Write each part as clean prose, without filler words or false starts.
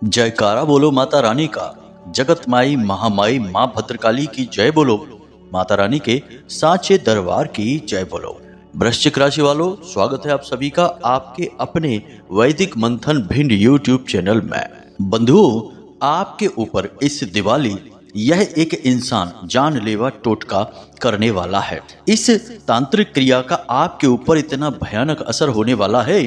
जयकारा बोलो माता रानी का। जगत माई महामाई माँ भद्रकाली की जय बोलो। माता रानी के साचे दरबार की जय बोलो। वृश्चिक राशि वालों, स्वागत है आप सभी का आपके अपने वैदिक मंथन भिंड यूट्यूब चैनल में। बंधुओं, आपके ऊपर इस दिवाली यह एक इंसान जानलेवा टोटका करने वाला है। इस तांत्रिक क्रिया का आपके ऊपर इतना भयानक असर होने वाला है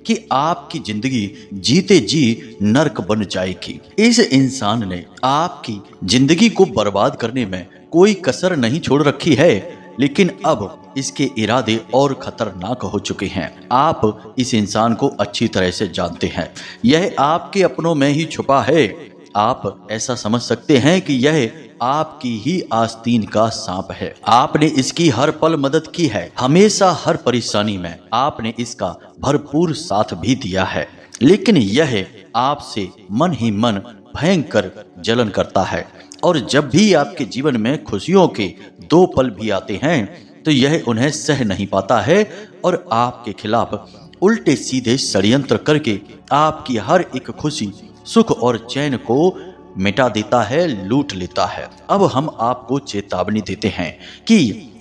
कि आपकी जिंदगी जीते जी नरक बन जाएगी। इस इंसान ने आपकी जिंदगी को बर्बाद करने में कोई कसर नहीं छोड़ रखी है, लेकिन अब इसके इरादे और खतरनाक हो चुके हैं। आप इस इंसान को अच्छी तरह से जानते हैं। यह आपके अपनों में ही छुपा है। आप ऐसा समझ सकते हैं कि यह आपकी ही आस्तीन का सांप है। आपने इसकी हर पल मदद की है, हमेशा हर परेशानी में आपने इसका भरपूर साथ भी दिया है, लेकिन यह आपसे मन ही मन भयंकर जलन करता है। और जब भी आपके जीवन में खुशियों के दो पल भी आते हैं तो यह उन्हें सह नहीं पाता है और आपके खिलाफ उल्टे सीधे षड्यंत्र करके आपकी हर एक खुशी, सुख और चैन को मिटा देता है, लूट लेता है। अब हम आपको चेतावनी देते हैं कि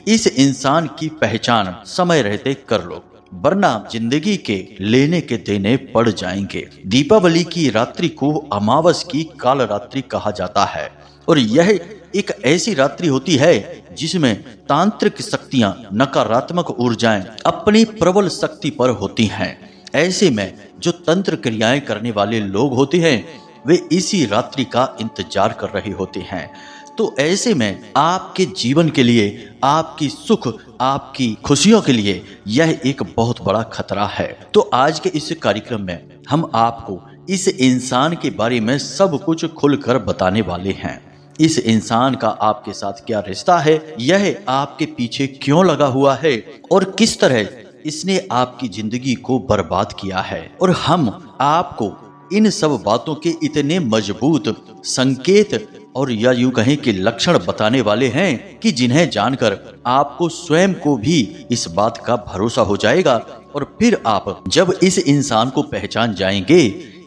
इस इंसान की पहचान समय रहते कर लो, वरना जिंदगी के लेने के देने पड़ जाएंगे। दीपावली की रात्रि को अमावस की काल रात्रि कहा जाता है और यह एक ऐसी रात्रि होती है जिसमें तांत्रिक शक्तियां, नकारात्मक ऊर्जाएं अपनी प्रबल शक्ति पर होती हैं। ऐसे में जो तंत्र क्रियाएं करने वाले लोग होते हैं वे इसी रात्रि का इंतजार कर रहे होते हैं। तो ऐसे में आपके जीवन के लिए, आपकी सुख, आपकी खुशियों के लिए यह एक बहुत बड़ा खतरा है। तो आज के इस कार्यक्रम में हम आपको इस इंसान के बारे में सब कुछ खुलकर बताने वाले हैं। इस इंसान का आपके साथ क्या रिश्ता है, यह आपके पीछे क्यों लगा हुआ है और किस तरह इसने आपकी जिंदगी को बर्बाद किया है। और हम आपको इन सब बातों के इतने मजबूत संकेत और या यूं कहें कि लक्षण बताने वाले हैं कि जिन्हें जानकर आपको स्वयं को भी इस बात का भरोसा हो जाएगा। और फिर आप जब इस इंसान को पहचान जाएंगे,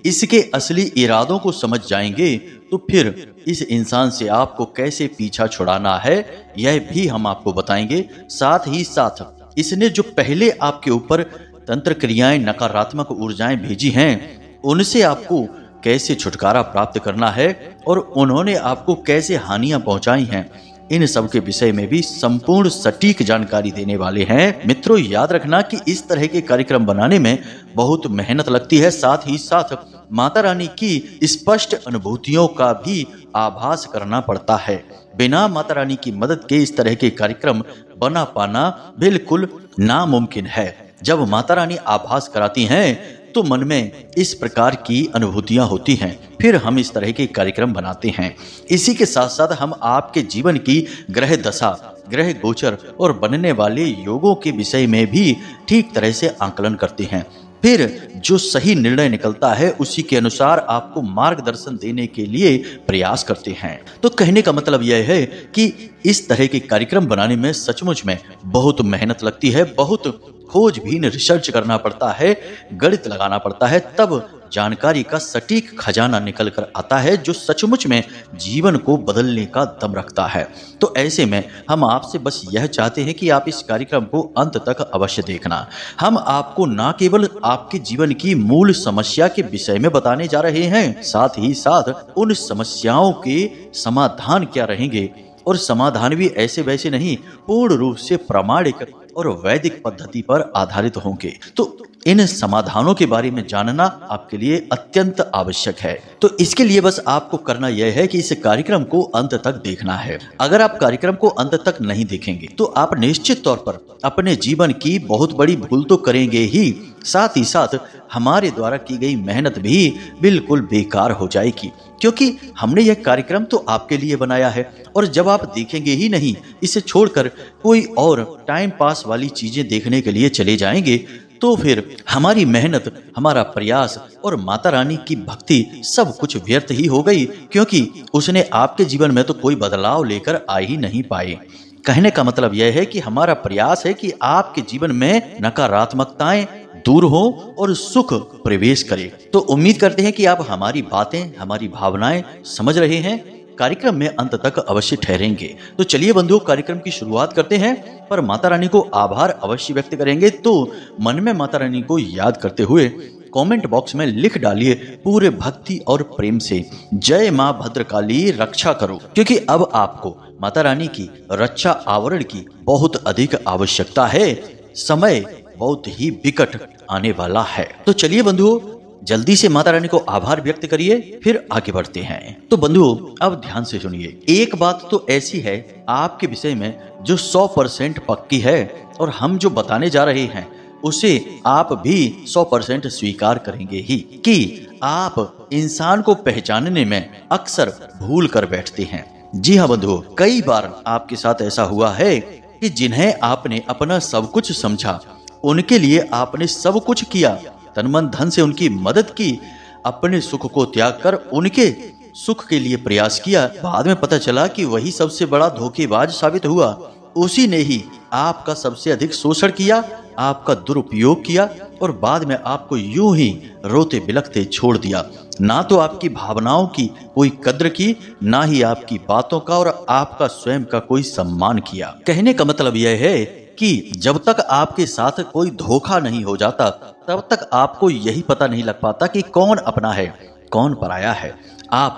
इसके असली इरादों को समझ जाएंगे, तो फिर इस इंसान से आपको कैसे पीछा छुड़ाना है यह भी हम आपको बताएंगे। साथ ही साथ इसने जो पहले आपके ऊपर तंत्र क्रियाएं, नकारात्मक ऊर्जाएं भेजी हैं, उनसे आपको कैसे छुटकारा प्राप्त करना है और उन्होंने आपको कैसे हानियां पहुंचाई हैं, इन सब के विषय में भी संपूर्ण सटीक जानकारी देने वाले हैं। मित्रों, याद रखना कि इस तरह के कार्यक्रम बनाने में बहुत मेहनत लगती है। साथ ही साथ माता रानी की स्पष्ट अनुभूतियों का भी आभास करना पड़ता है। बिना माता रानी की मदद के इस तरह के कार्यक्रम बना पाना बिल्कुल नामुमकिन है। जब माता रानी आभास कराती हैं तो मन में इस प्रकार की अनुभूतियां होती हैं, फिर हम इस तरह के कार्यक्रम बनाते हैं। इसी के साथ साथ हम आपके जीवन की ग्रह दशा, ग्रह गोचर और बनने वाले योगों के विषय में भी ठीक तरह से आकलन करते हैं। फिर जो सही निर्णय निकलता है उसी के अनुसार आपको मार्गदर्शन देने के लिए प्रयास करते हैं। तो कहने का मतलब यह है कि इस तरह के कार्यक्रम बनाने में सचमुच में बहुत मेहनत लगती है, बहुत खोजबीन रिसर्च करना पड़ता है, गणित लगाना पड़ता है, तब जानकारी का सटीक खजाना निकल कर आता है जो सचमुच में जीवन को बदलने का दम रखता है। तो ऐसे में हम आपसे बस यह चाहते हैं कि आप इस कार्यक्रम को अंत तक अवश्य देखना। हम आपको न केवल आपके जीवन की मूल समस्या के विषय में बताने जा रहे हैं, साथ ही साथ उन समस्याओं के समाधान क्या रहेंगे, और समाधान भी ऐसे वैसे नहीं, पूर्ण रूप से प्रामाणिक और वैदिक पद्धति पर आधारित होंगे। तो इन समाधानों के बारे में जानना आपके लिए अत्यंत आवश्यक है। तो इसके लिए बस आपको करना यह है कि इस कार्यक्रम को अंत तक देखना है। अगर आप कार्यक्रम को अंत तक नहीं देखेंगे तो आप निश्चित तौर पर अपने जीवन की बहुत बड़ी भूल तो करेंगे ही, साथ ही साथ हमारे द्वारा की गई मेहनत भी बिल्कुल बेकार हो जाएगी, क्योंकि हमने यह कार्यक्रम तो आपके लिए बनाया है। और जब आप देखेंगे ही नहीं, इसे छोड़कर कोई और टाइम पास वाली चीजें देखने के लिए चले जाएंगे, तो फिर हमारी मेहनत, हमारा प्रयास और माता रानी की भक्ति सब कुछ व्यर्थ ही हो गई, क्योंकि उसने आपके जीवन में तो कोई बदलाव लेकर आ ही नहीं पाए। कहने का मतलब यह है कि हमारा प्रयास है कि आपके जीवन में नकारात्मकताएं दूर हो और सुख प्रवेश करे। तो उम्मीद करते हैं कि आप हमारी बातें, हमारी भावनाएं समझ रहे हैं, कार्यक्रम में अंत तक अवश्य ठहरेंगे। तो चलिए बंधुओं, कार्यक्रम की शुरुआत करते हैं, पर माता रानी को आभार अवश्य व्यक्त करेंगे। तो मन में माता रानी को याद करते हुए कमेंट बॉक्स में लिख डालिए पूरे भक्ति और प्रेम से, जय मां भद्रकाली रक्षा करो, क्योंकि अब आपको माता रानी की रक्षा आवरण की बहुत अधिक आवश्यकता है। समय बहुत ही विकट आने वाला है। तो चलिए बंधुओं, जल्दी से माता रानी को आभार व्यक्त करिए, फिर आगे बढ़ते हैं। तो बंधुओं, अब ध्यान से सुनिए। एक बात तो ऐसी है आपके विषय में जो 100% पक्की है, और हम जो बताने जा रहे हैं उसे आप भी 100% स्वीकार करेंगे ही, कि आप इंसान को पहचानने में अक्सर भूल कर बैठते हैं। जी हाँ बंधुओं, कई बार आपके साथ ऐसा हुआ है कि जिन्हें आपने अपना सब कुछ समझा, उनके लिए आपने सब कुछ किया, तन मन धन से उनकी मदद की, अपने सुख को त्याग कर उनके सुख के लिए प्रयास किया। बाद में पता चला कि वही सबसे बड़ा धोखेबाज साबित हुआ। उसी ने ही आपका सबसे अधिक शोषण किया, आपका दुरुपयोग किया, और बाद में आपको यूं ही रोते बिलखते छोड़ दिया। ना तो आपकी भावनाओं की कोई कद्र की, ना ही आपकी बातों का और आपका स्वयं का कोई सम्मान किया। कहने का मतलब यह है कि जब तक आपके साथ कोई धोखा नहीं हो जाता, तब तक आपको यही पता नहीं लग पाता कि कौन अपना है, कौन पराया है। आप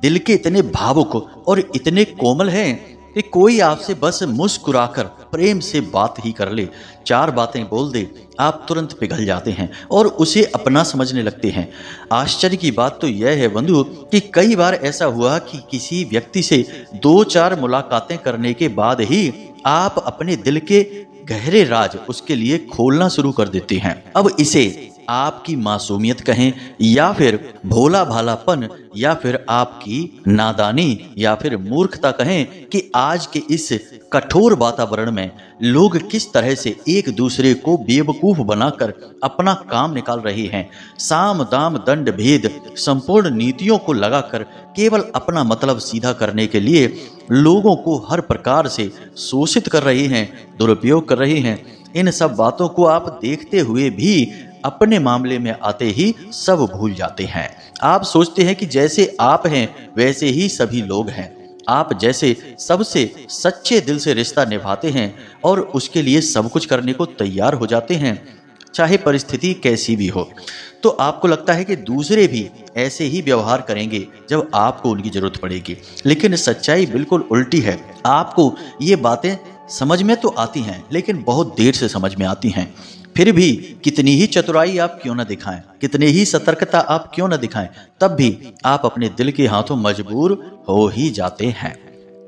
दिल के इतने भावुक और इतने कोमल हैं कि कोई आपसे बस मुस्कुराकर प्रेम से बात ही कर ले, 4 बातें बोल दे, आप तुरंत पिघल जाते हैं और उसे अपना समझने लगते हैं। आश्चर्य की बात तो यह है बंधु कि कई बार ऐसा हुआ कि किसी व्यक्ति से 2-4 मुलाकातें करने के बाद ही आप अपने दिल के गहरे राज उसके लिए खोलना शुरू कर देते हैं। अब इसे आपकी मासूमियत कहें, या फिर भोला भालापन, या फिर आपकी नादानी, या फिर मूर्खता कहें, कि आज के इस कठोर वातावरण में लोग किस तरह से एक दूसरे को बेवकूफ बनाकर अपना काम निकाल रहे हैं। साम दाम दंड भेद संपूर्ण नीतियों को लगाकर केवल अपना मतलब सीधा करने के लिए लोगों को हर प्रकार से शोषित कर रहे हैं, दुरुपयोग कर रहे हैं। इन सब बातों को आप देखते हुए भी अपने मामले में आते ही सब भूल जाते हैं। आप सोचते हैं कि जैसे आप हैं वैसे ही सभी लोग हैं। आप जैसे सबसे सच्चे दिल से रिश्ता निभाते हैं और उसके लिए सब कुछ करने को तैयार हो जाते हैं, चाहे परिस्थिति कैसी भी हो। तो आपको लगता है कि दूसरे भी ऐसे ही व्यवहार करेंगे जब आपको उनकी जरूरत पड़ेगी, लेकिन सच्चाई बिल्कुल उल्टी है। आपको ये बातें समझ में तो आती हैं, लेकिन बहुत देर से समझ में आती हैं। फिर भी कितनी ही चतुराई आप क्यों न दिखाएं, कितनी ही सतर्कता आप क्यों न दिखाएं, तब भी आप अपने दिल के हाथों मजबूर हो ही जाते हैं।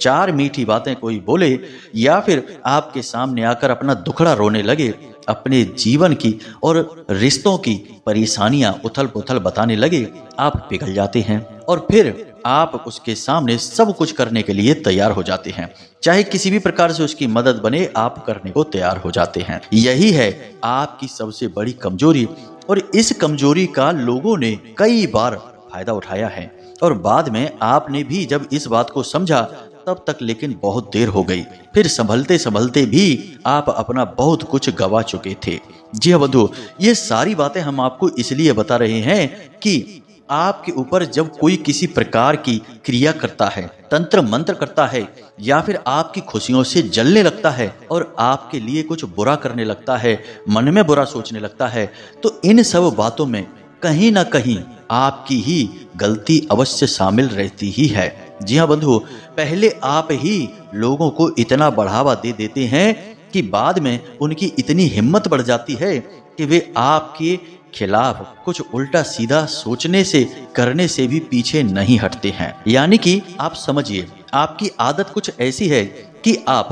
4 मीठी बातें कोई बोले, या फिर आपके सामने आकर अपना दुखड़ा रोने लगे, अपने जीवन की और रिश्तों की परेशानियां उथल पुथल बताने लगे, आप पिघल जाते हैं और फिर आप उसके सामने सब कुछ करने के लिए तैयार हो जाते हैं। चाहे किसी भी प्रकार से उसकी मदद बने, आप करने को तैयार हो जाते हैं। यही है आपकी सबसे बड़ी कमजोरी, और इस कमजोरी का लोगों ने कई बार फायदा उठाया है। और बाद में आपने भी जब इस बात को समझा, तब तक लेकिन बहुत देर हो गई। फिर संभलते संभलते भी आप अपना बहुत कुछ गवा चुके थे। जी हाँ बंधु, ये सारी बातें हम आपको इसलिए बता रहे हैं कि आपके ऊपर जब कोई किसी प्रकार की क्रिया करता है, तंत्र मंत्र करता है, या फिर आपकी खुशियों से जलने लगता है और आपके लिए कुछ बुरा करने लगता है, मन में बुरा सोचने लगता है, तो इन सब बातों में कहीं ना कहीं आपकी ही गलती अवश्य शामिल रहती ही है। जी हाँ बंधु, पहले आप ही लोगों को इतना बढ़ावा दे देते हैं कि बाद में उनकी इतनी हिम्मत बढ़ जाती है कि वे आपके खिलाफ कुछ उल्टा सीधा सोचने से करने से भी पीछे नहीं हटते हैं। यानी कि आप समझिए, आपकी आदत कुछ ऐसी है कि आप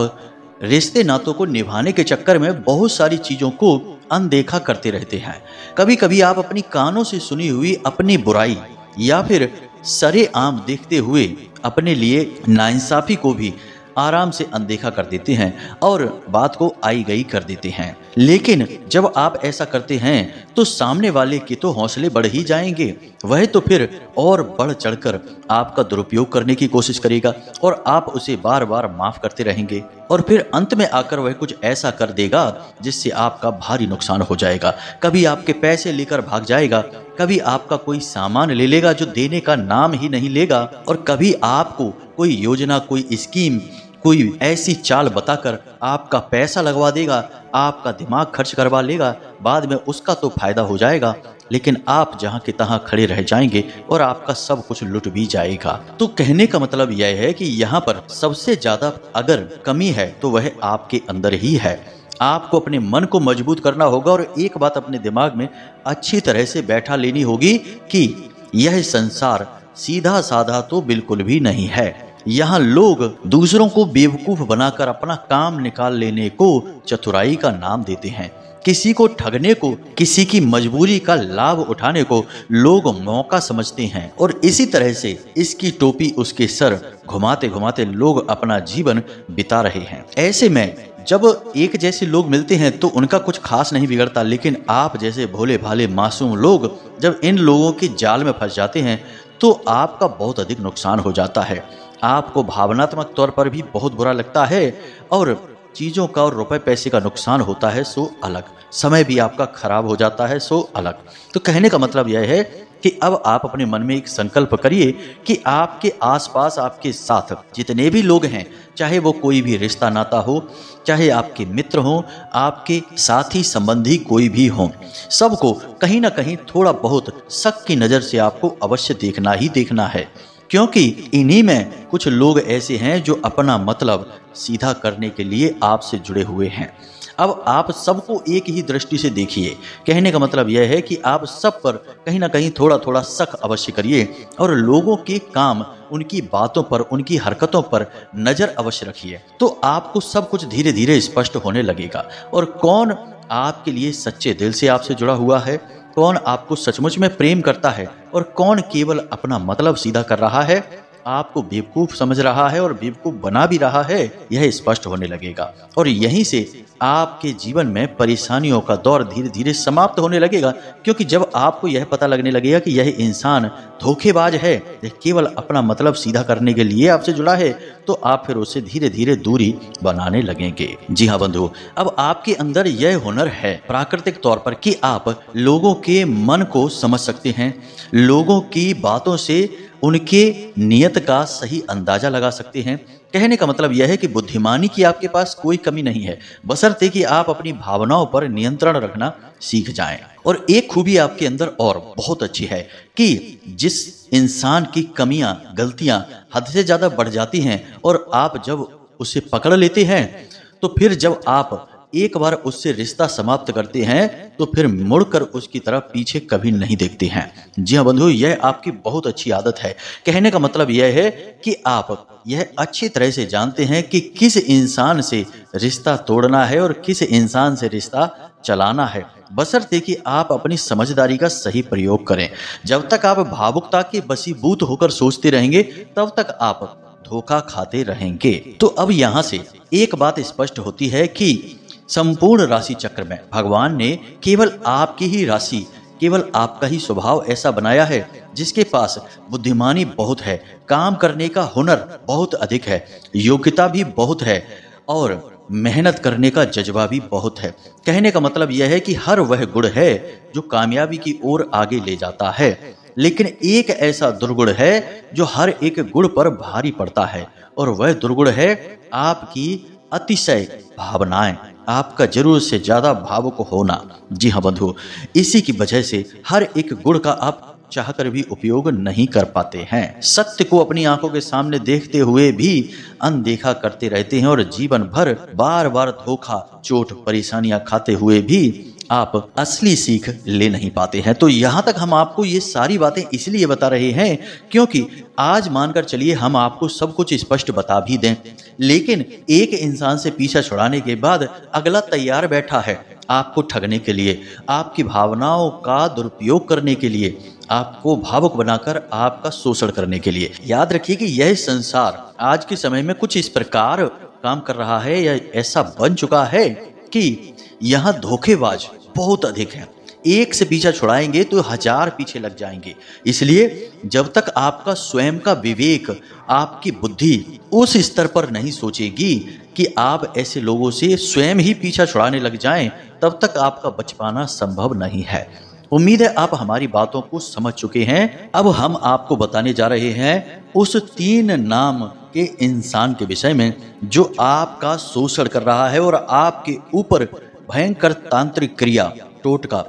रिश्ते नातों को निभाने के चक्कर में बहुत सारी चीजों को अनदेखा करते रहते हैं। कभी कभी आप अपनी कानों से सुनी हुई अपनी बुराई या फिर सरेआम देखते हुए अपने लिए नाइंसाफी को भी आराम से अनदेखा कर देते हैं और बात को आई गई कर देते हैं। लेकिन जब आप ऐसा करते हैं तो सामने वाले के तो हौसले बढ़ ही जाएंगे, वह तो फिर और बढ़ चढ़कर आपका दुरुपयोग करने की कोशिश करेगा और आप उसे बार बार माफ करते रहेंगे और फिर अंत में आकर वह कुछ ऐसा कर देगा जिससे आपका भारी नुकसान हो जाएगा। कभी आपके पैसे लेकर भाग जाएगा, कभी आपका कोई सामान ले लेगा जो देने का नाम ही नहीं लेगा, और कभी आपको कोई योजना, कोई स्कीम, कोई ऐसी चाल बताकर आपका पैसा लगवा देगा, आपका दिमाग खर्च करवा लेगा। बाद में उसका तो फायदा हो जाएगा, लेकिन आप जहां के तहां खड़े रह जाएंगे और आपका सब कुछ लुट भी जाएगा। तो कहने का मतलब यह है कि यहाँ पर सबसे ज्यादा अगर कमी है तो वह आपके अंदर ही है। आपको अपने मन को मजबूत करना होगा और एक बात अपने दिमाग में अच्छी तरह से बैठा लेनी होगी कि यह संसार सीधा साधा तो बिल्कुल भी नहीं है। यहाँ लोग दूसरों को बेवकूफ बनाकर अपना काम निकाल लेने को चतुराई का नाम देते हैं। किसी को ठगने को, किसी की मजबूरी का लाभ उठाने को लोग मौका समझते हैं और इसी तरह से इसकी टोपी उसके सर घुमाते घुमाते लोग अपना जीवन बिता रहे हैं। ऐसे में जब एक जैसे लोग मिलते हैं तो उनका कुछ खास नहीं बिगड़ता, लेकिन आप जैसे भोले भाले मासूम लोग जब इन लोगों के जाल में फंस जाते हैं तो आपका बहुत अधिक नुकसान हो जाता है। आपको भावनात्मक तौर पर भी बहुत बुरा लगता है और चीज़ों का और रुपए पैसे का नुकसान होता है सो अलग, समय भी आपका खराब हो जाता है सो अलग। तो कहने का मतलब यह है कि अब आप अपने मन में एक संकल्प करिए कि आपके आसपास आपके साथ जितने भी लोग हैं, चाहे वो कोई भी रिश्ता नाता हो, चाहे आपके मित्र हो, आपके साथी संबंधी कोई भी हो, सबको कहीं ना कहीं थोड़ा बहुत शक की नज़र से आपको अवश्य देखना ही देखना है, क्योंकि इन्हीं में कुछ लोग ऐसे हैं जो अपना मतलब सीधा करने के लिए आपसे जुड़े हुए हैं। अब आप सबको एक ही दृष्टि से देखिए। कहने का मतलब यह है कि आप सब पर कहीं ना कहीं थोड़ा थोड़ा शक अवश्य करिए और लोगों के काम, उनकी बातों पर, उनकी हरकतों पर नजर अवश्य रखिए। तो आपको सब कुछ धीरे धीरे स्पष्ट होने लगेगा और कौन आपके लिए सच्चे दिल से आपसे जुड़ा हुआ है, कौन आपको सचमुच में प्रेम करता है और कौन केवल अपना मतलब सीधा कर रहा है, आपको बेवकूफ समझ रहा है और बेवकूफ बना भी रहा है, यह स्पष्ट होने लगेगा और यहीं से आपके जीवन में परेशानियों का दौर धीरे धीरे समाप्त होने लगेगा। क्योंकि जब आपको यह पता लगने लगेगा कि यह इंसान धोखेबाज है, यह केवल अपना मतलब सीधा करने के लिए आपसे जुड़ा है, तो आप फिर उससे धीरे धीरे दूरी बनाने लगेंगे। जी हाँ बंधु, अब आपके अंदर यह हुनर है प्राकृतिक तौर पर कि आप लोगों के मन को समझ सकते हैं, लोगों की बातों से उनके नियत का सही अंदाजा लगा सकते हैं। कहने का मतलब यह है कि बुद्धिमानी की आपके पास कोई कमी नहीं है, बशर्ते कि आप अपनी भावनाओं पर नियंत्रण रखना सीख जाएं। और एक खूबी आपके अंदर और बहुत अच्छी है कि जिस इंसान की कमियां, गलतियां हद से ज्यादा बढ़ जाती हैं और आप जब उसे पकड़ लेते हैं तो फिर जब आप एक बार उससे रिश्ता समाप्त करते हैं तो फिर मुड़कर उसकी तरफ पीछे कभी नहीं देखते हैं। जी हाँ बंधु, यह आपकी बहुत अच्छी आदत है। कहने का मतलब यह है कि आप यह अच्छी तरह से जानते हैं कि किस इंसान से रिश्ता तोड़ना है और किस इंसान से रिश्ता चलाना है, बशर्ते कि आप अपनी समझदारी का सही प्रयोग करें। जब तक आप भावुकता के बसीभूत होकर सोचते रहेंगे तब तक आप धोखा खाते रहेंगे। तो अब यहाँ से एक बात स्पष्ट होती है कि संपूर्ण राशि चक्र में भगवान ने केवल आपकी ही राशि, केवल आपका ही स्वभाव ऐसा बनाया है जिसके पास बुद्धिमानी बहुत है, काम करने का हुनर बहुत अधिक है, योग्यता भी बहुत है और मेहनत करने का जज्बा भी बहुत है। कहने का मतलब यह है कि हर वह गुण है जो कामयाबी की ओर आगे ले जाता है, लेकिन एक ऐसा दुर्गुण है जो हर एक गुण पर भारी पड़ता है और वह दुर्गुण है आपकी अतिशय भावनाएं, आपका जरूरत से ज्यादा भावुक होना। जी हाँ बंधु, इसी की वजह से हर एक गुण का आप चाहकर भी उपयोग नहीं कर पाते हैं। सत्य को अपनी आंखों के सामने देखते हुए भी अनदेखा करते रहते हैं और जीवन भर बार बार धोखा, चोट, परेशानियां खाते हुए भी आप असली सीख ले नहीं पाते हैं। तो यहाँ तक हम आपको ये सारी बातें इसलिए बता रहे हैं क्योंकि आज मानकर चलिए हम आपको सब कुछ स्पष्ट बता भी दें, लेकिन एक इंसान से पीछा छुड़ाने के बाद अगला तैयार बैठा है आपको ठगने के लिए, आपकी भावनाओं का दुरुपयोग करने के लिए, आपको भावुक बनाकर आपका शोषण करने के लिए। याद रखिए कि यह संसार आज के समय में कुछ इस प्रकार काम कर रहा है या ऐसा बन चुका है कि यहाँ धोखेबाज बहुत अधिक हैं। एक से पीछा छुड़ाएंगे तो 1000 पीछे लग जाएंगे। इसलिए जब तक आपका स्वयं का विवेक, आपकी बुद्धि उस स्तर पर नहीं सोचेगी कि आप ऐसे लोगों से स्वयं ही पीछा छुड़ाने लग जाएं, तब तक आपका बच पाना संभव नहीं है। उम्मीद है आप हमारी बातों को समझ चुके हैं। अब हम आपको बताने जा रहे हैं उस 3 नाम के इंसान के विषय में जो आपका शोषण कर रहा है और आपके ऊपर भयंकर तांत्रिक क्रिया, टोटका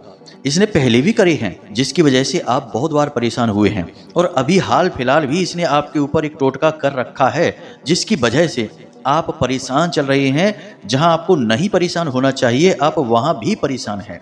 इसने पहले भी करे हैं, जिसकी वजह से आप बहुत बार परेशान हुए हैं। और अभी हाल फिलहाल भी इसने आपके ऊपर एक टोटका कर रखा है, जिसकी वजह से आप परेशान चल रहे हैं। जहां आपको नहीं परेशान होना चाहिए, आप वहां भी परेशान हैं।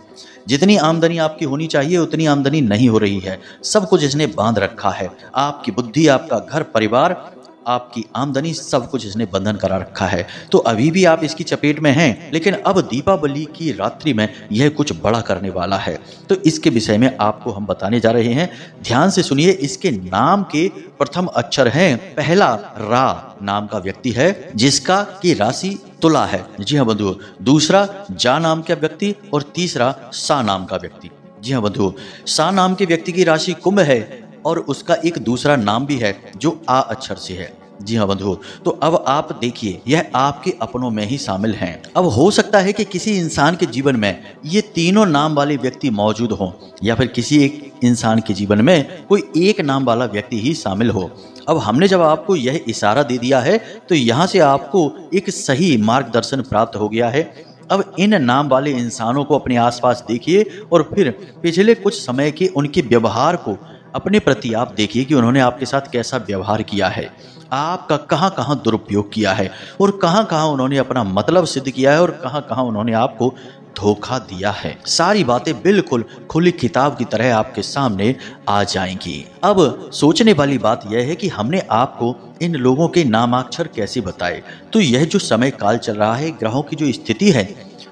जितनी आमदनी आपकी होनी चाहिए उतनी आमदनी नहीं हो रही है। सब कुछ इसने बांध रखा है। आपकी बुद्धि, आपका घर परिवार, आपकी आमदनी, सब कुछ इसने बंधन करा रखा है। तो अभी भी आप इसकी चपेट में हैं, लेकिन अब दीपावली की रात्रि में यह कुछ बड़ा करने वाला है। तो इसके विषय में आपको हम बताने जा रहे हैं। ध्यान से सुनिए। इसके नाम के प्रथम अक्षर हैं, पहला रा नाम का व्यक्ति है, जिसका की राशि तुला है। जी हाँ बंधुओं। दूसरा जा नाम का व्यक्ति और तीसरा सा नाम का व्यक्ति। जी हाँ बंधुओं। सा नाम के व्यक्ति की राशि कुंभ है और उसका एक दूसरा नाम भी है जो आ अक्षर से है। जी हाँ बंधुओं। तो अब आप देखिए, यह आपके अपनों में ही शामिल हैं। अब हो सकता है कि किसी इंसान के जीवन में ये तीनों नाम वाले व्यक्ति मौजूद हों, या फिर किसी एक इंसान के जीवन में कोई एक नाम वाला व्यक्ति ही शामिल हो। अब हमने जब आपको यह इशारा दे दिया है, तो यहाँ से आपको एक सही मार्गदर्शन प्राप्त हो गया है। अब इन नाम वाले इंसानों को अपने आसपास देखिए और फिर पिछले कुछ समय के उनके व्यवहार को अपने प्रति आप देखिए कि उन्होंने आपके साथ कैसा व्यवहार किया है, आपका कहाँ कहाँ दुरुपयोग किया है और कहाँ कहाँ उन्होंने अपना मतलब सिद्ध किया है और कहाँ कहाँ उन्होंने आपको धोखा दिया है। सारी बातें बिल्कुल खुली किताब की तरह आपके सामने आ जाएंगी। अब सोचने वाली बात यह है कि हमने आपको इन लोगों के नामाक्षर कैसे बताए। तो यह जो समय काल चल रहा है, ग्रहों की जो स्थिति है,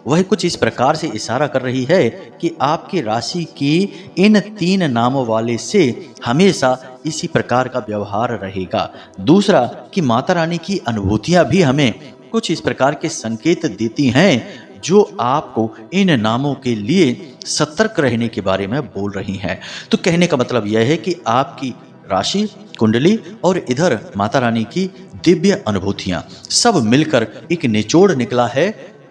वह कुछ इस प्रकार से इशारा कर रही है कि आपकी राशि की इन 3 नामों वाले से हमेशा इसी प्रकार का व्यवहार रहेगा। दूसरा कि माता रानी की अनुभूतियां भी हमें कुछ इस प्रकार के संकेत देती हैं जो आपको इन नामों के लिए सतर्क रहने के बारे में बोल रही हैं। तो कहने का मतलब यह है कि आपकी राशि, कुंडली और इधर माता रानी की दिव्य अनुभूतियां सब मिलकर एक निचोड़ निकला है,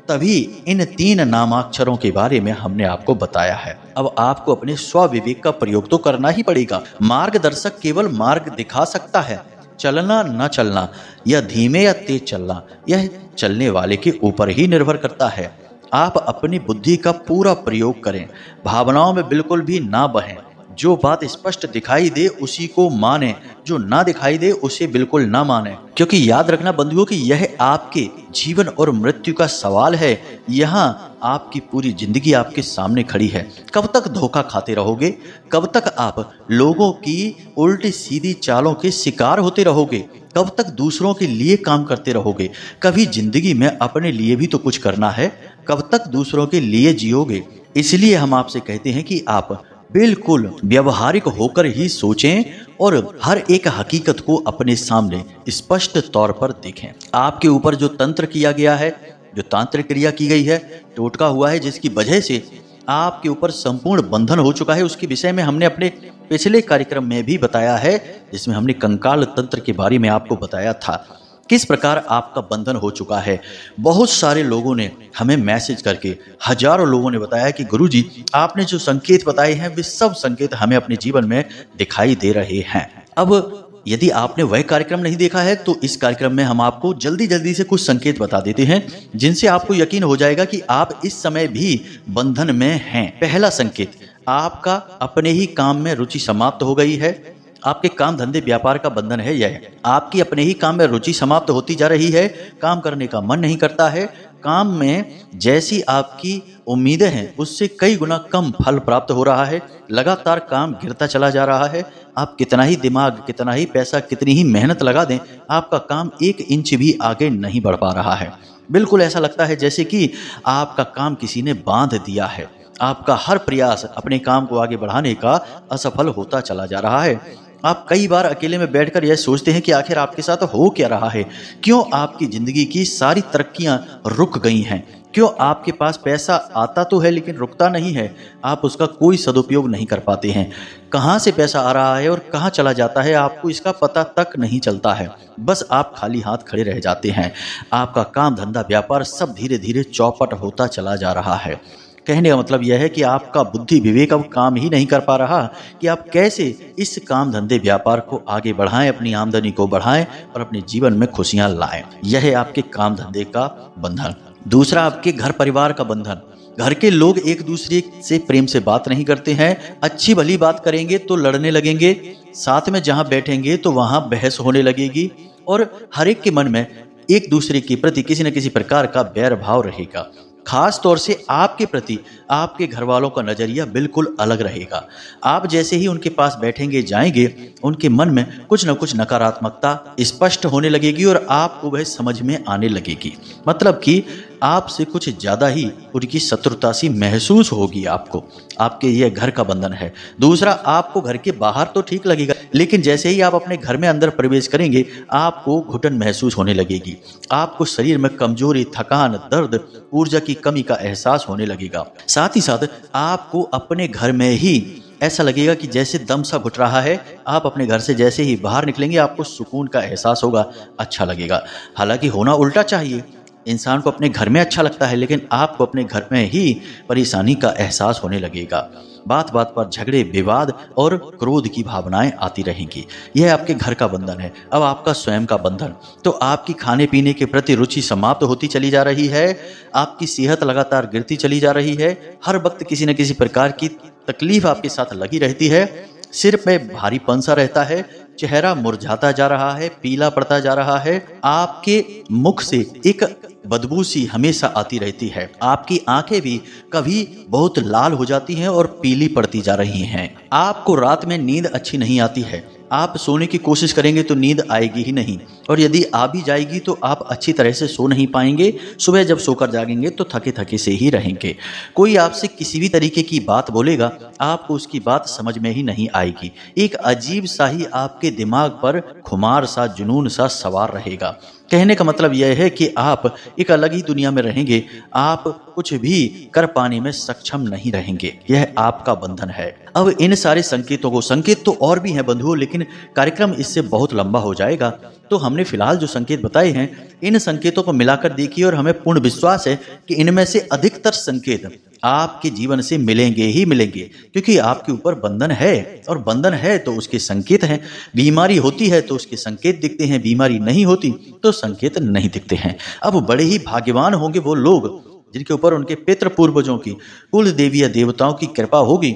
तभी इन 3 नामाक्षरों के बारे में हमने आपको बताया है। अब आपको अपने स्वविवेक का प्रयोग तो करना ही पड़ेगा। मार्गदर्शक केवल मार्ग दिखा सकता है, चलना न चलना या धीमे या तेज चलना यह चलने वाले के ऊपर ही निर्भर करता है। आप अपनी बुद्धि का पूरा प्रयोग करें, भावनाओं में बिल्कुल भी ना बहें। जो बात स्पष्ट दिखाई दे उसी को माने, जो ना दिखाई दे उसे बिल्कुल ना माने। क्योंकि याद रखना बंधुओं कि यह आपके जीवन और मृत्यु का सवाल है। यहाँ आपकी पूरी जिंदगी आपके सामने खड़ी है। कब तक धोखा खाते रहोगे? कब तक आप लोगों की उल्टी सीधी चालों के शिकार होते रहोगे? कब तक दूसरों के लिए काम करते रहोगे? कभी जिंदगी में अपने लिए भी तो कुछ करना है। कब तक दूसरों के लिए जियोगे? इसलिए हम आपसे कहते हैं कि आप बिल्कुल व्यवहारिक होकर ही सोचें और हर एक हकीकत को अपने सामने स्पष्ट तौर पर देखें। आपके ऊपर जो तंत्र किया गया है, जो तांत्रिक क्रिया की गई है, टोटका हुआ है, जिसकी वजह से आपके ऊपर संपूर्ण बंधन हो चुका है, उसके विषय में हमने अपने पिछले कार्यक्रम में भी बताया है, जिसमें हमने कंकाल तंत्र के बारे में आपको बताया था किस प्रकार आपका बंधन हो चुका है। बहुत सारे लोगों ने हमें मैसेज करके, हजारों लोगों ने बताया कि गुरुजी आपने जो संकेत बताए हैं वे सब संकेत हमें अपने जीवन में दिखाई दे रहे हैं। अब यदि आपने वह कार्यक्रम नहीं देखा है तो इस कार्यक्रम में हम आपको जल्दी जल्दी से कुछ संकेत बता देते हैं जिनसे आपको यकीन हो जाएगा कि आप इस समय भी बंधन में हैं। पहला संकेत, आपका अपने ही काम में रुचि समाप्त हो गई है। आपके काम धंधे व्यापार का बंधन है यह। आपकी अपने ही काम में रुचि समाप्त होती जा रही है, काम करने का मन नहीं करता है। काम में जैसी आपकी उम्मीदें हैं उससे कई गुना कम फल प्राप्त हो रहा है। लगातार काम गिरता चला जा रहा है। आप कितना ही दिमाग, कितना ही पैसा, कितनी ही मेहनत लगा दें, आपका काम 1 इंच भी आगे नहीं बढ़ पा रहा है। बिल्कुल ऐसा लगता है जैसे कि आपका काम किसी ने बांध दिया है। आपका हर प्रयास अपने काम को आगे बढ़ाने का असफल होता चला जा रहा है। आप कई बार अकेले में बैठकर यह सोचते हैं कि आखिर आपके साथ हो क्या रहा है, क्यों आपकी जिंदगी की सारी तरक्कियां रुक गई हैं, क्यों आपके पास पैसा आता तो है लेकिन रुकता नहीं है, आप उसका कोई सदुपयोग नहीं कर पाते हैं। कहाँ से पैसा आ रहा है और कहाँ चला जाता है आपको इसका पता तक नहीं चलता है। बस आप खाली हाथ खड़े रह जाते हैं। आपका काम धंधा व्यापार सब धीरे धीरे चौपट होता चला जा रहा है। कहने का मतलब यह है कि आपका बुद्धि विवेक अब काम ही नहीं कर पा रहा कि आप कैसे इस काम धंधे व्यापार को आगे बढ़ाएं, अपनी आमदनी को बढ़ाएं और अपने जीवन में खुशियां लाएं। यह है आपके काम धंधे का बंधन। दूसरा, आपके घर परिवार का बंधन। घर के लोग एक दूसरे से प्रेम से बात नहीं करते हैं। अच्छी भली बात करेंगे तो लड़ने लगेंगे, साथ में जहां बैठेंगे तो वहां बहस होने लगेगी और हर एक के मन में एक दूसरे के प्रति किसी न किसी प्रकार का बैर भाव रहेगा। खास तौर से आपके प्रति आपके घर वालों का नजरिया बिल्कुल अलग रहेगा। आप जैसे ही उनके पास बैठेंगे जाएंगे, उनके मन में कुछ न कुछ नकारात्मकता स्पष्ट होने लगेगी और आपको वह समझ में आने लगेगी। मतलब कि आपसे कुछ ज्यादा ही उनकी शत्रुता सी महसूस होगी आपको। आपके यह घर का बंधन है। दूसरा, आपको घर के बाहर तो ठीक लगेगा, लेकिन जैसे ही आप अपने घर में अंदर प्रवेश करेंगे आपको घुटन महसूस होने लगेगी। आपको शरीर में कमजोरी, थकान, दर्द, ऊर्जा की कमी का एहसास होने लगेगा। साथ ही साथ आपको अपने घर में ही ऐसा लगेगा कि जैसे दम सा घुट रहा है। आप अपने घर से जैसे ही बाहर निकलेंगे आपको सुकून का एहसास होगा, अच्छा लगेगा। हालांकि होना उल्टा चाहिए। इंसान को अपने घर में अच्छा लगता है, लेकिन आपको अपने घर में ही परेशानी का एहसास होने लगेगा। बात बात पर झगड़े, विवाद और क्रोध की भावनाएं आती रहेंगी। यह आपके घर का बंधन है। अब आपका स्वयं का बंधन। तो आपकी खाने पीने के प्रति रुचि समाप्त होती चली जा रही है। आपकी सेहत लगातार गिरती चली जा रही है। हर वक्त किसी न किसी प्रकार की तकलीफ आपके साथ लगी रहती है। सिर में भारीपन सा रहता है। चेहरा मुरझाता जा रहा है, पीला पड़ता जा रहा है। आपके मुख से एक बदबू सी हमेशा आती रहती है। आपकी आंखें भी कभी बहुत लाल हो जाती हैं और पीली पड़ती जा रही हैं। आपको रात में नींद अच्छी नहीं आती है। आप सोने की कोशिश करेंगे तो नींद आएगी ही नहीं, और यदि आ भी जाएगी तो आप अच्छी तरह से सो नहीं पाएंगे। सुबह जब सोकर जागेंगे तो थके थके से ही रहेंगे। कोई आपसे किसी भी तरीके की बात बोलेगा, आपको उसकी बात समझ में ही नहीं आएगी। एक अजीब सा ही आपके दिमाग पर खुमार सा, जुनून सा सवार रहेगा। कहने का मतलब यह है कि आप एक अलग ही दुनिया में रहेंगे। आप कुछ भी कर पाने में सक्षम नहीं रहेंगे। यह आपका बंधन है। अब इन सारे संकेतों को, संकेत तो और भी हैं बंधुओं, लेकिन कार्यक्रम इससे बहुत लंबा हो जाएगा। तो हमने फिलहाल जो संकेत बताए हैं, इन संकेतों को मिलाकर देखिए और हमें पूर्ण विश्वास है कि इनमें से अधिकतर संकेत आपके जीवन से मिलेंगे ही मिलेंगे, क्योंकि आपके ऊपर बंधन है, और बंधन है तो उसके संकेत हैं। बीमारी होती है तो उसके संकेत दिखते हैं, बीमारी नहीं होती तो संकेत नहीं दिखते हैं। अब बड़े ही भाग्यवान होंगे वो लोग जिनके ऊपर उनके पितृ पूर्वजों की, कुल देवी या देवताओं की कृपा होगी,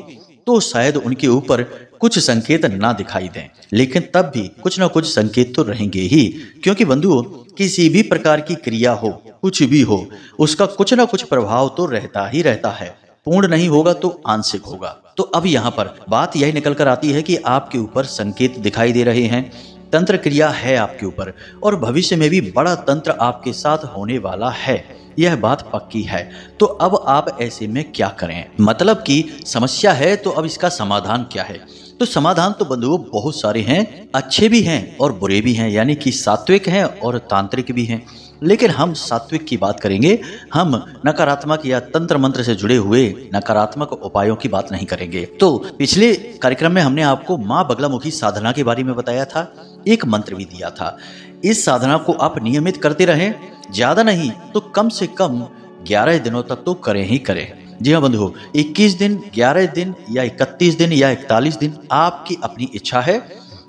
तो शायद उनके ऊपर कुछ संकेत ना दिखाई दें, लेकिन तब भी कुछ ना कुछ संकेत तो रहेंगे ही। क्योंकि बंधुओं, किसी भी प्रकार की क्रिया हो, कुछ भी हो, उसका कुछ ना कुछ प्रभाव तो रहता ही रहता है। पूर्ण नहीं होगा तो आंशिक होगा। तो अब यहाँ पर बात यही निकल कर आती है कि आपके ऊपर संकेत दिखाई दे रहे हैं, तंत्र क्रिया है आपके ऊपर, और भविष्य में भी बड़ा तंत्र आपके साथ होने वाला है। यह बात पक्की है। तो अब आप ऐसे में क्या करें? मतलब कि समस्या है, तो अब इसका समाधान क्या है? तो समाधान तो बंधुओं बहुत सारे हैं, अच्छे भी हैं और बुरे भी हैं, यानी कि सात्विक हैं और तांत्रिक भी हैं। लेकिन हम सात्विक की बात करेंगे। हम नकारात्मक या तंत्र मंत्र से जुड़े हुए नकारात्मक उपायों की बात नहीं करेंगे। तो पिछले कार्यक्रम में हमने आपको माँ बगलामुखी साधना के बारे में बताया था, एक मंत्र भी दिया था। इस साधना को आप नियमित करते रहें, ज्यादा नहीं तो कम से कम 11 दिनों तक तो करें ही करें। जी हाँ बंधुओं, 21 दिन, 11 दिन या 31 दिन या 41 दिन, आपकी अपनी इच्छा है।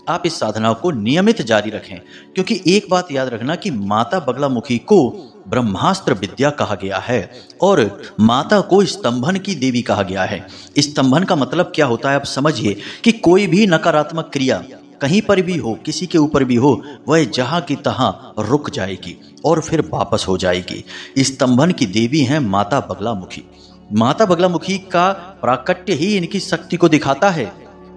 आप इस साधना को नियमित जारी रखें, क्योंकि एक बात याद रखना कि माता बगलामुखी को ब्रह्मास्त्र विद्या कहा गया है और माता को स्तंभन की देवी कहा गया है। स्तंभन का मतलब क्या होता है आप समझिए, कि कोई भी नकारात्मक क्रिया कहीं पर भी हो, किसी के ऊपर भी हो, वह जहां की तहां रुक जाएगी और फिर वापस हो जाएगी। स्तंभन की देवी हैं माता बगलामुखी। माता बगलामुखी का प्राकट्य ही इनकी शक्ति को दिखाता है।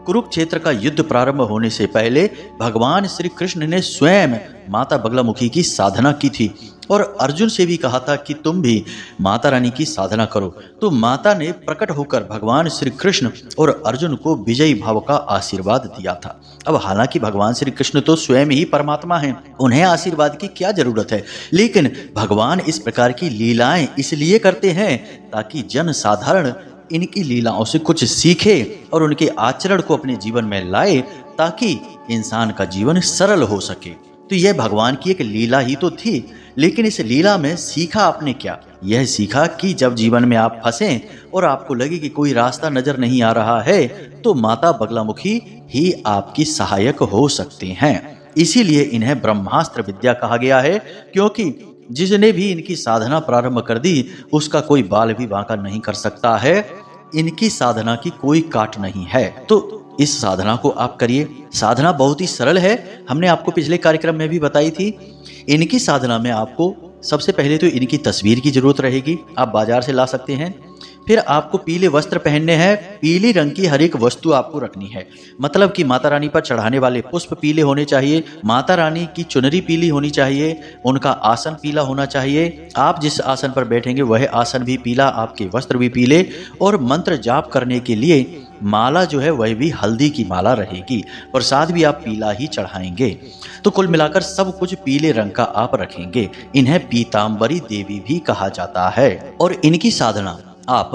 कुरुक्षेत्र का युद्ध प्रारंभ होने से पहले भगवान श्री कृष्ण ने स्वयं माता बगलामुखी की साधना की थी और अर्जुन से भी कहा था कि तुम भी माता रानी की साधना करो। तो माता ने प्रकट होकर भगवान श्री कृष्ण और अर्जुन को विजयी भाव का आशीर्वाद दिया था। अब हालांकि भगवान श्री कृष्ण तो स्वयं ही परमात्मा हैं, उन्हें आशीर्वाद की क्या जरूरत है, लेकिन भगवान इस प्रकार की लीलाएं इसलिए करते हैं ताकि जन साधारण इनकी लीलाओं से कुछ सीखे और उनके आचरण को अपने जीवन में लाए, ताकि इंसान का जीवन सरल हो सके। तो यह भगवान की एक लीला ही तो थी, लेकिन इस लीला में सीखा आपने क्या? यह सीखा कि जब जीवन में आप फंसें और आपको लगे कि कोई रास्ता नजर नहीं आ रहा है, तो माता बगलामुखी ही आपकी सहायक हो सकते हैं। इसीलिए इन्हें ब्रह्मास्त्र विद्या कहा गया है, क्योंकि जिसने भी इनकी साधना प्रारंभ कर दी उसका कोई बाल भी बांका नहीं कर सकता है। इनकी साधना की कोई काट नहीं है। तो इस साधना को आप करिए। साधना बहुत ही सरल है, हमने आपको पिछले कार्यक्रम में भी बताई थी। इनकी साधना में आपको सबसे पहले तो इनकी तस्वीर की जरूरत रहेगी, आप बाजार से ला सकते हैं। फिर आपको पीले वस्त्र पहनने हैं, पीली रंग की हर एक वस्तु आपको रखनी है। मतलब कि माता रानी पर चढ़ाने वाले पुष्प पीले होने चाहिए, माता रानी की चुनरी पीली होनी चाहिए, उनका आसन पीला होना चाहिए, आप जिस आसन पर बैठेंगे वह आसन भी पीला, आपके वस्त्र भी पीले, और मंत्र जाप करने के लिए माला जो है वह भी हल्दी की माला रहेगी। प्रसाद भी आप पीला ही चढ़ाएंगे। तो कुल मिलाकर सब कुछ पीले रंग का आप रखेंगे। इन्हें पीताम्बरी देवी भी कहा जाता है। और इनकी साधना आप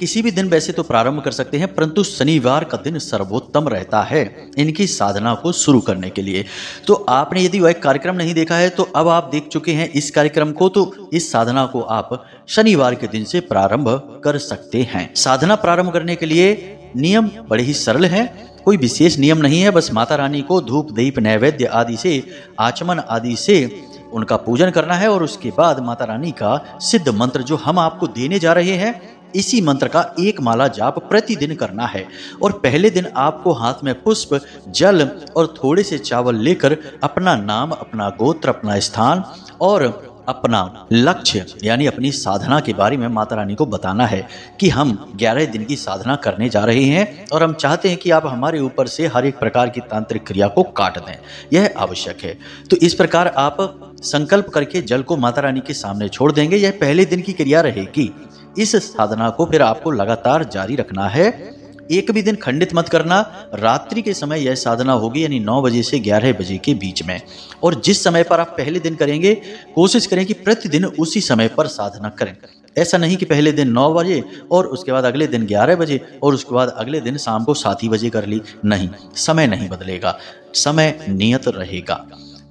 किसी भी दिन वैसे तो प्रारंभ कर सकते हैं, परंतु शनिवार का दिन सर्वोत्तम रहता है इनकी साधना को शुरू करने के लिए। तो आपने यदि वह कार्यक्रम नहीं देखा है तो अब आप देख चुके हैं इस कार्यक्रम को, तो इस साधना को आप शनिवार के दिन से प्रारंभ कर सकते हैं। साधना प्रारंभ करने के लिए नियम बड़े ही सरल हैं, कोई विशेष नियम नहीं है। बस माता रानी को धूप दीप नैवेद्य आदि से, आचमन आदि से उनका पूजन करना है, और उसके बाद माता रानी का सिद्ध मंत्र जो हम आपको देने जा रहे हैं, इसी मंत्र का एक माला जाप प्रतिदिन करना है। और पहले दिन आपको हाथ में पुष्प, जल और थोड़े से चावल लेकर अपना नाम, अपना गोत्र, अपना स्थान और अपना लक्ष्य यानी अपनी साधना के बारे में माता रानी को बताना है कि हम 11 दिन की साधना करने जा रहे हैं और हम चाहते हैं कि आप हमारे ऊपर से हर एक प्रकार की तांत्रिक क्रिया को काट दें, यह आवश्यक है। तो इस प्रकार आप संकल्प करके जल को माता रानी के सामने छोड़ देंगे। यह पहले दिन की क्रिया रहेगी। इस साधना को फिर आपको लगातार जारी रखना है, एक भी दिन खंडित मत करना। रात्रि के समय यह साधना होगी, यानी 9 बजे से 11 बजे के बीच में। और जिस समय पर आप पहले दिन करेंगे, कोशिश करें कि प्रतिदिन उसी समय पर साधना करें। ऐसा नहीं कि पहले दिन 9 बजे और उसके बाद अगले दिन 11 बजे और उसके बाद अगले दिन शाम को 7 ही बजे कर ली। नहीं, समय नहीं बदलेगा, समय नियत रहेगा।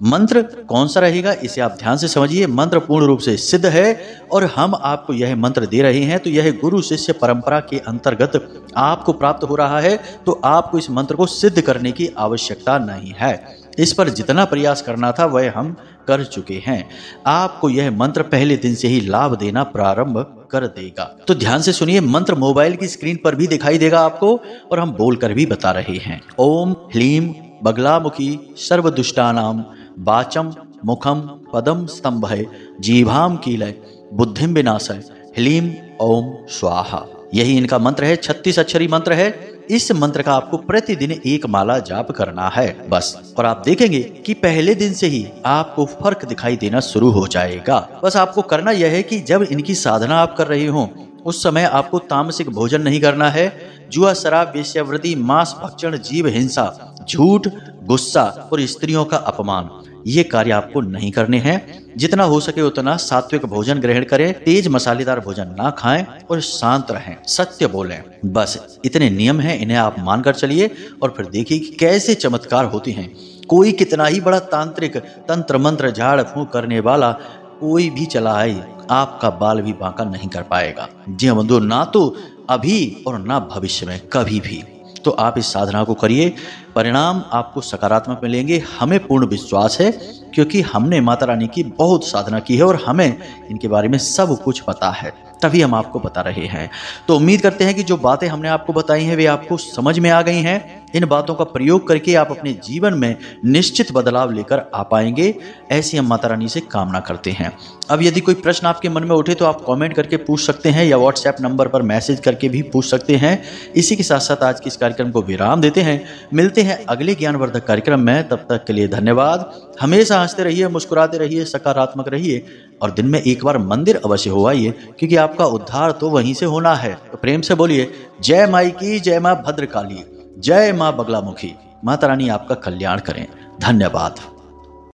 मंत्र कौन सा रहेगा इसे आप ध्यान से समझिए। मंत्र पूर्ण रूप से सिद्ध है और हम आपको यह मंत्र दे रहे हैं, तो यह गुरु शिष्य परंपरा के अंतर्गत आपको प्राप्त हो रहा है। तो आपको इस मंत्र को सिद्ध करने की आवश्यकता नहीं है। इस पर जितना प्रयास करना था वह हम कर चुके हैं। आपको यह मंत्र पहले दिन से ही लाभ देना प्रारंभ कर देगा। तो ध्यान से सुनिए, मंत्र मोबाइल की स्क्रीन पर भी दिखाई देगा आपको और हम बोलकर भी बता रहे हैं। ओम ह्लीम बगलामुखी सर्वदुष्टानाम वाचम मुखम पदम स्तंभय जीभाम कीलय बुद्धिम विनाशय ह्लीम ओम स्वाहा। यही इनका मंत्र है, 36 अक्षरी मंत्र है। इस मंत्र का आपको प्रतिदिन एक माला जाप करना है बस, और आप देखेंगे कि पहले दिन से ही आपको फर्क दिखाई देना शुरू हो जाएगा। बस आपको करना यह है कि जब इनकी साधना आप कर रहे हो उस समय आपको तामसिक भोजन नहीं करना है। जुआ, शराब, वेश्यावृत्ति, मांस भक्षण, जीव हिंसा, झूठ, गुस्सा और स्त्रियों का अपमान, ये कार्य आपको नहीं करने हैं। जितना हो सके उतना सात्विक भोजन ग्रहण करें, तेज मसालेदार भोजन ना खाएं और शांत रहें, सत्य बोलें। बस इतने नियम हैं, इन्हें आप मानकर चलिए और फिर देखिए कि कैसे चमत्कार होते हैं। कोई कितना ही बड़ा तांत्रिक, तंत्र मंत्र, झाड़ फूंक करने वाला कोई भी चला आए, आपका बाल भी बांका नहीं कर पाएगा। जी हाँ बंधु, ना तो अभी और ना भविष्य में कभी भी। तो आप इस साधना को करिए, परिणाम आपको सकारात्मक मिलेंगे। हमें पूर्ण विश्वास है, क्योंकि हमने माता रानी की बहुत साधना की है और हमें इनके बारे में सब कुछ पता है। तभी हम आपको बता रहे हैं। तो उम्मीद करते हैं कि जो बातें हमने आपको बताई हैं वे आपको समझ में आ गई हैं। इन बातों का प्रयोग करके आप अपने जीवन में निश्चित बदलाव लेकर आ पाएंगे, ऐसी हम माता रानी से कामना करते हैं। अब यदि कोई प्रश्न आपके मन में उठे तो आप कमेंट करके पूछ सकते हैं या व्हाट्सएप नंबर पर मैसेज करके भी पूछ सकते हैं। इसी के साथ साथ आज के इस कार्यक्रम को विराम देते हैं। मिलते हैं अगले ज्ञानवर्धक कार्यक्रम में, तब तक के लिए धन्यवाद। हमेशा हंसते रहिए, मुस्कुराते रहिए, सकारात्मक रहिए और दिन में एक बार मंदिर अवश्य हो आइए, क्योंकि आपका उद्धार तो वहीं से होना है। तो प्रेम से बोलिए जय माई की, जय मां भद्रकाली, जय मां बगलामुखी। माता रानी आपका कल्याण करें। धन्यवाद।